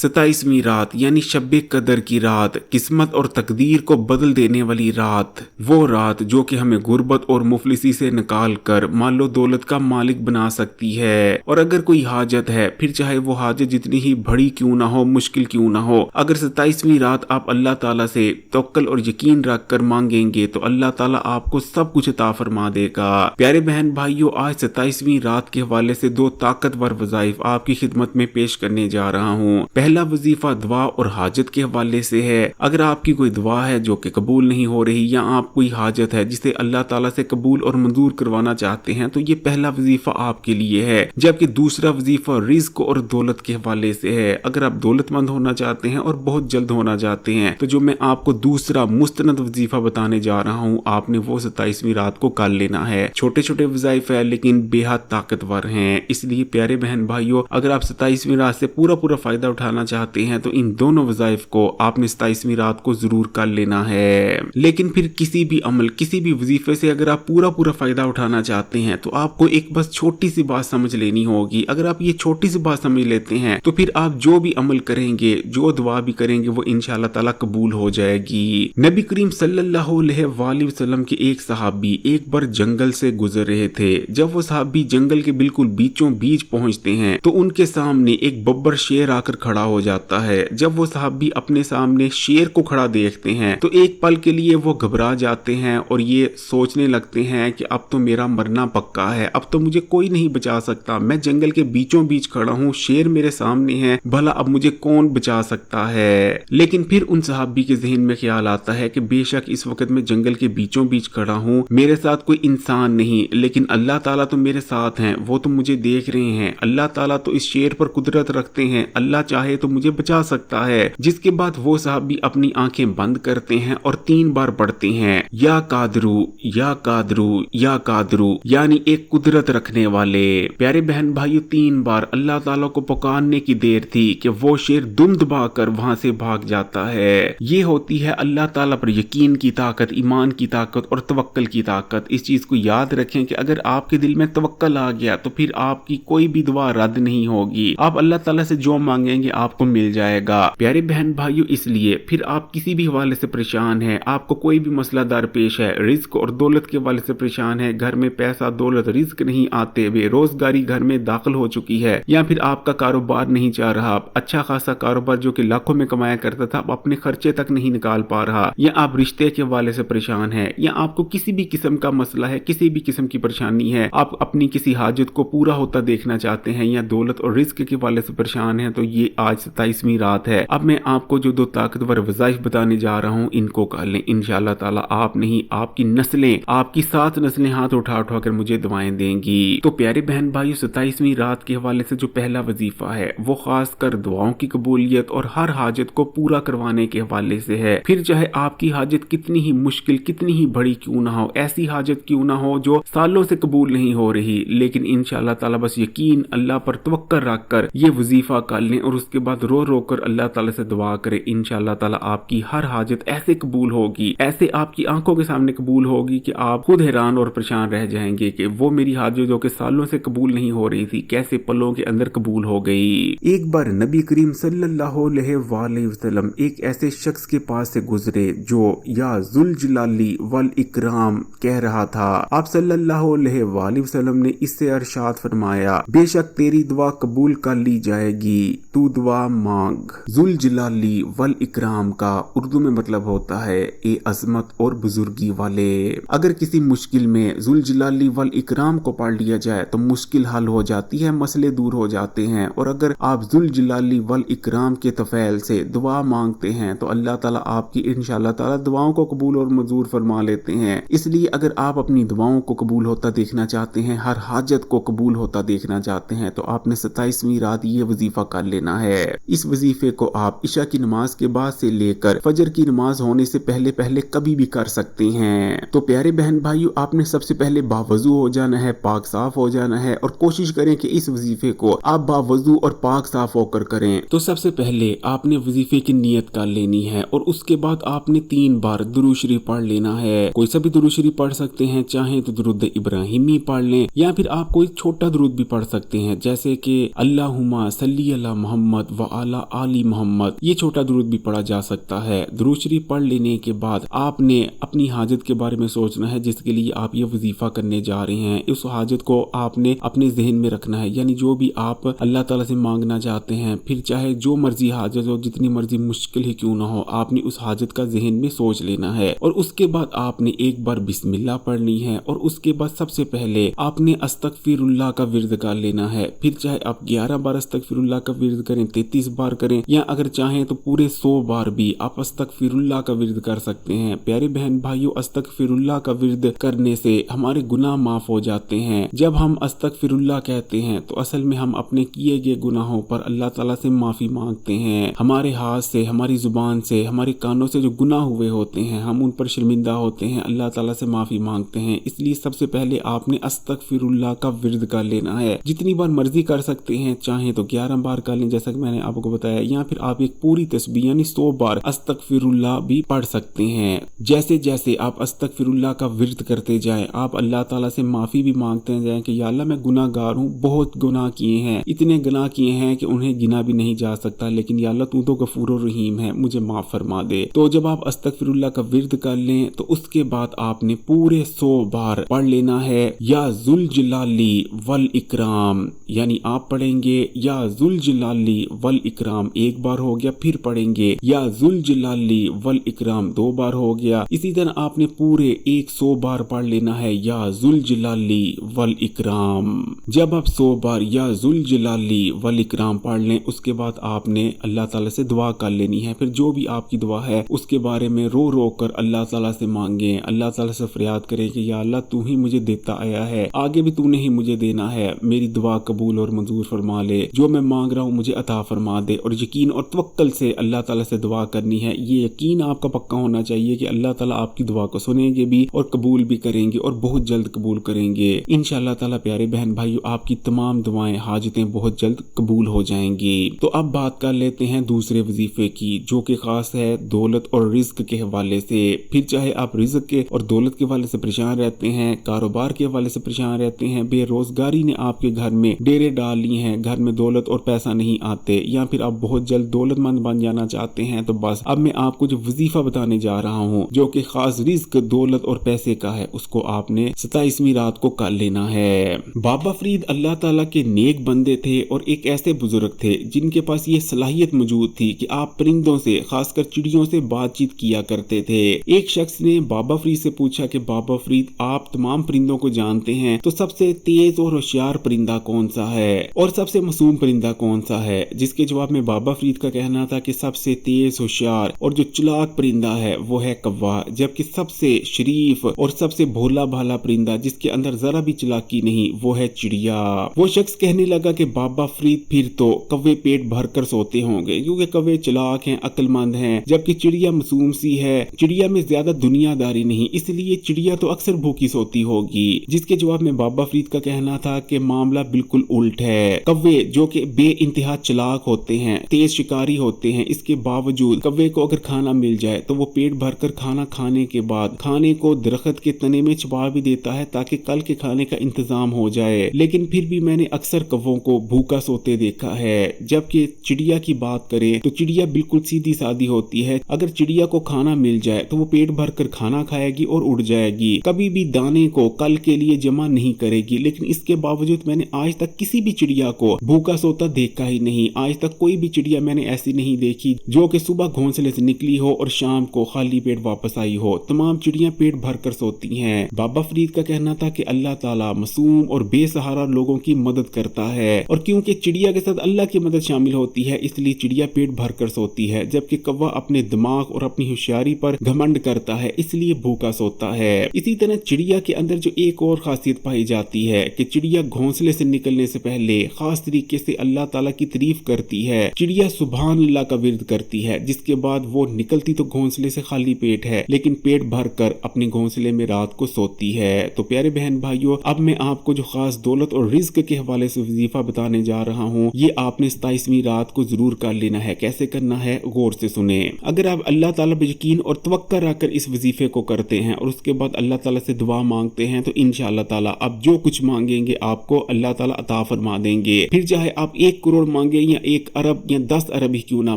27वीं रात यानी शब्बे कदर की रात, किस्मत और तकदीर को बदल देने वाली रात, वो रात जो कि हमें गुर्बत और मुफलिसी से निकाल कर मालो दौलत का मालिक बना सकती है। और अगर कोई हाजत है, फिर चाहे वो हाजत जितनी ही बड़ी क्यों ना हो, मुश्किल क्यों ना हो, अगर 27वीं रात आप अल्लाह ताला से तवक्कल और यकीन रख कर मांगेंगे तो अल्लाह ताला आपको सब कुछ अता फरमा देगा। प्यारे बहन भाइयों, आज 27वीं रात के हवाले से दो ताकतवर वज़ाइफ आपकी खिदमत में पेश करने जा रहा हूँ। पहला वजीफा दुआ और हाजत के हवाले से है। अगर आपकी कोई दुआ है जो कि कबूल नहीं हो रही, या आप कोई हाजत है जिसे अल्लाह ताला से कबूल और मंजूर करवाना चाहते हैं, तो ये पहला वजीफा आपके लिए है। जबकि दूसरा वजीफा रिज्क और दौलत के हवाले से है। अगर आप दौलतमंद होना चाहते हैं और बहुत जल्द होना चाहते हैं, तो जो मैं आपको दूसरा मुस्तनद वजीफा बताने जा रहा हूँ, आपने वो 27वीं रात को कर लेना है। छोटे छोटे वज़ाइफ है लेकिन बेहद ताकतवर हैं। इसलिए प्यारे बहन भाइयों, अगर आप 27वीं रात से पूरा फायदा उठाना चाहते हैं तो इन दोनों वज़ाइफ को आपने 27वीं रात को जरूर कर लेना है। लेकिन फिर किसी भी अमल, किसी भी वजीफे से अगर आप पूरा फायदा उठाना चाहते हैं तो आपको एक बस छोटी सी बात समझ लेनी होगी। अगर आप ये छोटी सी बात समझ लेते हैं तो फिर आप जो भी अमल करेंगे, जो दुआ भी करेंगे, वो इंशाअल्लाह ताला कबूल हो जाएगी। नबी करीम सल्लल्लाहु अलैहि वसल्लम के एक सहाबी एक बार जंगल से गुजर रहे थे। जब वो सहाबी जंगल के बिल्कुल बीचों बीच पहुंचते हैं तो उनके सामने एक बब्बर शेर आकर खड़ा हो जाता है। जब वो सहाबी अपने सामने शेर को खड़ा देखते हैं तो एक पल के लिए वो घबरा जाते हैं और ये सोचने लगते हैं कि अब तो मेरा मरना पक्का है, अब तो मुझे कोई नहीं बचा सकता। मैं जंगल के बीचों बीच खड़ा हूँ, शेर मेरे सामने है, भला अब मुझे कौन बचा सकता है। लेकिन फिर उन सहाबी के जहन में ख्याल आता है कि बेशक इस वक्त मैं जंगल के बीचों बीच खड़ा हूँ, मेरे साथ कोई इंसान नहीं, लेकिन अल्लाह ताला तो मेरे साथ हैं, वो तो मुझे देख रहे हैं। अल्लाह ताला तो इस शेर पर कुदरत रखते हैं, अल्लाह चाहे तो मुझे बचा सकता है। जिसके बाद वो साहबी अपनी आंखें बंद करते हैं और 3 बार पढ़ते हैं, या कादरू या कादरू या कादरू, यानी एक कुदरत रखने वाले। प्यारे बहन भाइयों, 3 बार अल्लाह ताला को पुकारने की देर थी कि वो शेर दुम दबा कर वहां से भाग जाता है। ये होती है अल्लाह ताला पर यकीन की ताकत, ईमान की ताकत और तवक्कल की ताकत। इस चीज को याद रखें कि अगर आपके दिल में तवक्कल आ गया तो फिर आपकी कोई भी दुआ रद्द नहीं होगी। आप अल्लाह ताला से जो मांगेंगे आपको मिल जाएगा। प्यारे बहन भाइयों, इसलिए फिर आप किसी भी हवाले से परेशान हैं, आपको कोई भी मसला दरपेश है, रिज्क और दौलत के हवाले से परेशान है, घर में पैसा दौलत रिज्क नहीं आते, बेरोजगारी घर में दाखिल हो चुकी है, या फिर आपका कारोबार नहीं चल रहा, अच्छा खासा कारोबार जो कि लाखों में कमाया करता था अब अपने खर्चे तक नहीं निकाल पा रहा, या आप रिश्ते के हवाले से परेशान है, या आपको किसी भी किस्म का मसला है, किसी भी किस्म की परेशानी है, आप अपनी किसी हाजत को पूरा होता देखना चाहते हैं, या दौलत और रिज्क के हवाले से परेशान है, तो ये आज 27वीं रात है। अब मैं आपको जो 2 ताकतवर वज़ाइफ बताने जा रहा हूँ, इनको कर लें। इंशाअल्लाह ताला आप नहीं, आपकी नस्लें, आपकी 7 नस्लें हाथ उठा कर मुझे दुआएं देंगी। तो प्यारे बहन भाइयों, 27वीं रात के हवाले से जो पहला वजीफा है वो खास कर दुआओं की कबूलियत और हर हाजत को पूरा करवाने के हवाले से है। फिर चाहे आपकी हाजत कितनी ही मुश्किल, कितनी ही बड़ी क्यों ना हो, ऐसी हाजत क्यों ना हो जो सालों से कबूल नहीं हो रही, लेकिन इंशाअल्लाह ताला बस यकीन, अल्लाह पर तवक्कल रख कर ये वजीफा कर लें और उसके बाद रो कर अल्लाह ताला से दुआ करें। इंशाअल्लाह ताला आपकी हर हाजत ऐसे कबूल होगी, ऐसे आपकी आंखों के सामने कबूल होगी कि आप खुद हैरान और परेशान रह जाएंगे कि वो मेरी हाजत जो कि सालों से कबूल नहीं हो रही थी, कैसे पलों के अंदर कबूल हो गई। एक बार नबी करीम सल्लल्लाहु अलैहि वसल्लम एक ऐसे शख्स के पास से गुजरे जो या जुल जलाली वल इकराम कह रहा था। आप सल्लल्लाहु अलैहि वसल्लम ने इससे अरशाद फरमाया, बेशक तेरी दुआ कबूल कर ली जाएगी, तू दुआ मांग। जुल जलाली वल इकराम का उर्दू में मतलब होता है ए अजमत और बुजुर्गी वाले। अगर किसी मुश्किल में जुल जलाली वल इकराम को पढ़ लिया जाए तो मुश्किल हल हो जाती है, मसले दूर हो जाते हैं। और अगर आप जुल जलाली वल इकराम के तफैल से दुआ मांगते हैं तो अल्लाह ताला आपकी इंशाअल्लाह ताला दुआओं को कबूल और मंजूर फरमा लेते हैं। इसलिए अगर आप अपनी दुआओं को कबूल होता देखना चाहते हैं, हर हाजत को कबूल होता देखना चाहते हैं, तो आपने 27वीं रात ये वजीफा कर लेना है। इस वजीफे को आप इशा की नमाज के बाद से लेकर फजर की नमाज होने से पहले पहले कभी भी कर सकते हैं। तो प्यारे बहन भाइयों, आपने सबसे पहले बावजू हो जाना है, पाक साफ हो जाना है, और कोशिश करें कि इस वजीफे को आप बावजू और पाक साफ होकर करें। तो सबसे पहले आपने वजीफे की नियत कर लेनी है और उसके बाद आपने 3 बार दुरूद शरीफ पढ़ लेना है। कोई सा भी दुरूद शरीफ पढ़ सकते हैं, चाहे तो दुरूद इब्राहिमी पढ़ लें, या फिर आप कोई छोटा दुरूद भी पढ़ सकते हैं, जैसे कि अल्लाहुम्मा सल्ली अला मोहम्मद व आला आली मोहम्मद, ये छोटा दुरूद भी पढ़ा जा सकता है। दुरूद शरीफ पढ़ लेने के बाद आपने अपनी हाजत के बारे में सोचना है जिसके लिए आप ये वजीफा करने जा रहे हैं। उस हाजत को आपने अपने जहन में रखना है, यानी जो भी आप अल्लाह ताला से मांगना चाहते हैं, फिर चाहे जो मर्जी हाजत हो, जितनी मर्जी मुश्किल ही क्यों ना हो, आपने उस हाजत का जहन में सोच लेना है। और उसके बाद आपने एक बार बिस्मिल्लाह पढ़नी है और उसके बाद सबसे पहले आपने अस्तगफिरुल्लाह का विर्द कर लेना है। फिर चाहे आप 11 बार अस्तगफिरुल्लाह का विर्द करें, 33 बार करें, या अगर चाहें तो पूरे 100 बार भी आप अस्तगफिरुल्लाह का विर्द कर सकते हैं। प्यारे बहन भाइयों, अस्तगफिरुल्लाह का विर्द करने से हमारे गुनाह माफ हो जाते हैं। जब हम अस्तगफिरुल्लाह कहते हैं तो असल में हम अपने किए गए गुनाहों पर अल्लाह ताला से माफी मांगते हैं। हमारे हाथ से, हमारी जुबान से, हमारे कानों से जो गुनाह हुए होते हैं, हम उन पर शर्मिंदा होते हैं, अल्लाह ताला से माफी मांगते हैं। इसलिए सबसे पहले आपने अस्तगफिरुल्लाह का विर्द कर लेना है। जितनी बार मर्जी कर सकते हैं, चाहे तो 11 बार कर लें जैसा कि मैंने आपको बताया, या फिर आप एक पूरी तस्बीह यानी 100 बार अस्तगफिरुल्लाह भी पढ़ सकते हैं। जैसे जैसे आप अस्तगफिरुल्लाह का विर्द करते जाएं, आप अल्लाह ताला से माफी भी मांगते जाएं कि या अल्लाह मैं गुनाहगार हूँ, बहुत गुनाह किए हैं, इतने गुनाह किए हैं कि उन्हें गिना भी नहीं जा सकता, लेकिन या अल्लाह तू तो गफूर रहीम है, मुझे माफ फरमा दे। तो जब आप अस्तगफिरुल्लाह का विर्द कर लें तो उसके बाद आपने पूरे 100 बार पढ़ लेना है या जुल जलाली वल इकराम, यानी आप पढ़ेंगे या जुल जलाली वल इकराम एक बार हो गया, फिर पढ़ेंगे या जुल जलाली वल इकराम 2 बार हो गया। इसी तरह आपने पूरे 100 बार पढ़ लेना है या जुल जलाली वल इकराम। जब आप 100 बार या जुल जलाली वल इकराम पढ़ लें, उसके बाद आपने अल्लाह ताला से दुआ कर लेनी है। फिर जो भी आपकी दुआ है उसके बारे में रो रो कर अल्लाह ताला से मांगे, अल्लाह ताला से फरियाद करें कि या अल्लाह तू ही मुझे देता आया है, आगे भी तूने ही मुझे देना है, मेरी दुआ कबूल और मंजूर फरमा ले, जो मैं मांग रहा हूँ मुझे अता फरमा दे। और यकीन और तवक्कल से अल्लाह ताला से दुआ करनी है। ये यकीन आपका पक्का होना चाहिए कि अल्लाह ताला आपकी दुआ को सुनेंगे भी और कबूल भी करेंगे और बहुत जल्द कबूल करेंगे इंशाअल्लाह ताला। प्यारे बहन भाइयों, आपकी तमाम दुआएं, हाजतें बहुत जल्द कबूल हो जाएंगी। तो अब बात कर लेते हैं दूसरे वजीफे की, जो कि खास है दौलत और रिज्क के हवाले से। फिर चाहे आप रिज्क के और दौलत के हवाले से परेशान रहते हैं, कारोबार के हवाले से परेशान रहते हैं, बेरोजगारी ने आपके घर में डेरे डाल लिए हैं, घर में दौलत और पैसा नहीं आते, या फिर आप बहुत जल्द दौलतमंद बन जाना चाहते हैं, तो बस अब मैं आपको जो वजीफा बताने जा रहा हूँ जो कि खास रिज्क, दौलत और पैसे का है, उसको आपने 27वीं रात को कर लेना है। बाबा फरीद अल्लाह ताला के नेक बंदे थे और एक ऐसे बुजुर्ग थे जिनके पास ये सलाहियत मौजूद थी कि आप परिंदों से, खासकर चिड़ियों से बातचीत किया करते थे। एक शख्स ने बाबा फरीद से पूछा कि बाबा फरीद, आप तमाम परिंदों को जानते हैं, तो सबसे तेज और होशियार परिंदा कौन सा है और सबसे मासूम परिंदा कौन सा है? जिसके जवाब में बाबा फरीद का कहना था कि सबसे तेज, होशियार और जो चालाक परिंदा है वो है कौवा, जबकि सबसे शरीफ और सबसे भोला भाला परिंदा जिसके अंदर जरा भी चालाकी नहीं वो है चिड़िया। वो शख्स कहने लगा कि बाबा फरीद, फिर तो कौवे पेट भर कर सोते होंगे, क्योंकि कौवे चालाक हैं, अक्लमंद हैं, जबकि चिड़िया मासूम सी है, चिड़िया में ज्यादा दुनियादारी नहीं, इसलिए चिड़िया तो अक्सर भूखी सोती होगी। जिसके जवाब में बाबा फरीद का कहना था कि मामला बिल्कुल उल्ट है। कौवे जो कि बे इंतहा चालाक होते हैं, तेज शिकारी होते हैं, इसके बावजूद कौवे को अगर खाना मिल जाए तो वो पेट भरकर खाना खाने के बाद खाने को दरख्त के तने में छुपा भी देता है ताकि कल के खाने का इंतजाम हो जाए। लेकिन फिर भी मैंने अक्सर कौवों को भूखा सोते देखा है। जबकि चिड़िया की बात करें तो चिड़िया बिल्कुल सीधी सादी होती है, अगर चिड़िया को खाना मिल जाए तो वो पेट भरकर खाना खाएगी और उड़ जाएगी, कभी भी दाने को कल के लिए जमा नहीं करेगी। लेकिन इसके बावजूद मैंने आज तक किसी भी चिड़िया को भूखा सोता देखा ही नहीं। आज तक कोई भी चिड़िया मैंने ऐसी नहीं देखी जो कि सुबह घोंसले से निकली हो और शाम को खाली पेट वापस आई हो। तमाम चिड़िया पेट भरकर सोती हैं। बाबा फरीद का कहना था कि अल्लाह ताला मासूम और बेसहारा लोगों की मदद करता है, और क्योंकि चिड़िया के साथ अल्लाह की मदद शामिल होती है इसलिए चिड़िया पेट भरकर सोती है, जबकि कौवा अपने दिमाग और अपनी होशियारी पर घमंड करता है इसलिए भूखा सोता है। इसी तरह चिड़िया के अंदर जो एक और खासियत पाई जाती है कि चिड़िया घोंसले से निकलने से पहले खास तरीके से अल्लाह ताला की तारीफ करती है। चिड़िया सुभान अल्लाह का विर्द करती है, जिसके बाद वो निकलती तो घोंसले से खाली पेट है, लेकिन पेट भरकर अपने घोंसले में रात को सोती है। तो प्यारे बहन भाइयों, अब मैं आपको जो खास दौलत और रिज्क के हवाले से वजीफा बताने जा रहा हूँ, ये आपने 27वीं रात को जरूर कर लेना है। कैसे करना है गौर से सुने। अगर आप अल्लाह ताला पे यकीन और तवक्कुल रखकर इस वजीफे को करते हैं और उसके बाद अल्लाह ताला से दुआ मांगते हैं तो इंशाअल्लाह ताला आप जो कुछ मांगेंगे आपको अल्लाह ताला अता फरमा देंगे। फिर चाहे आप 1 करोड़ मांगे या 1 अरब या 10 अरब ही क्यों ना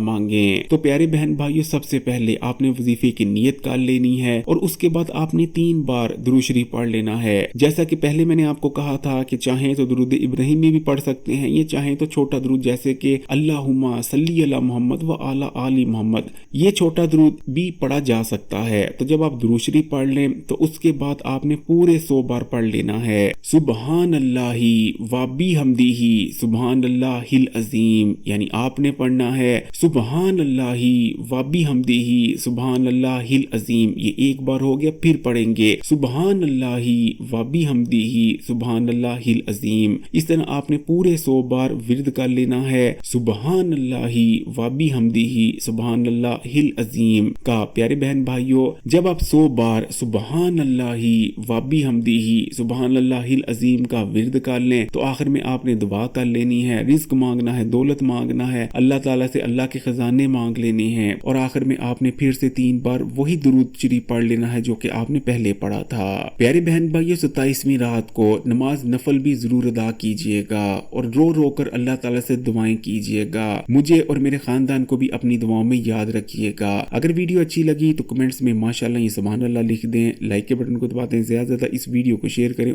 मांगे। तो प्यारे बहन भाइयों, सबसे पहले आपने वजीफे की नियत कर लेनी है और उसके बाद आपने 3 बार दुरूद शरीफ पढ़ लेना है। जैसा कि पहले मैंने आपको कहा था कि चाहे तो दुरूद इब्राहिमी भी पढ़ सकते हैं, ये चाहे तो छोटा दुरूद जैसे कि अल्लाहुम्मा सल्ली अला मोहम्मद व आला आली मोहम्मद, ये छोटा दुरूद भी पढ़ा जा सकता है। तो जब आप दुरूद शरीफ पढ़ लें तो उसके बाद आपने पूरे 100 बार पढ़ लेना है सुबहान अल्लाही व बिहम्दिही सुबहान अल्लाहिल अजीम, यानी आपने पढ़ना है सुबहान अल्लाही व बिहम्दिही सुबहान अल्लाहिल अजीम। ये एक बार हो गया, फिर पढ़ेंगे सुबहान अल्लाही व बिहम्दिही सुबहान अल्लाहिल अजीम। इस तरह आपने पूरे 100 बार विर्द कर लेना है सुबहान अल्लाही व बिहम्दिही सुबहान अल्लाहिल अजीम का। प्यारे बहन भाइयों, जब आप 100 बार सुबहान अल्लाही व बिहम्दिही सुबहान अल्लाहिल अजीम का विर्द कर लें तो आखिर में आपने दुआ कर लेनी है, रिज्क मांगना है, दौलत मांगना है, अल्लाह ताला से अल्लाह के खजाने मांग लेने हैं और आखिर में आपने फिर से 3 बार वही दुरूद शरीफ पढ़ लेना है जो कि आपने पहले पढ़ा था। प्यारे बहन भाइयों, 27वीं रात को नमाज नफल भी जरूर अदा कीजिएगा और रो रो कर अल्लाह ताला से दुआएं कीजिएगा। मुझे और मेरे खानदान को भी अपनी दुआओं में याद रखिएगा। अगर वीडियो अच्छी लगी तो कमेंट्स में माशाल्लाह सुभान अल्लाह लिख दें, लाइक के बटन को दबा दें, ज्यादा से ज्यादा इस वीडियो को शेयर करें।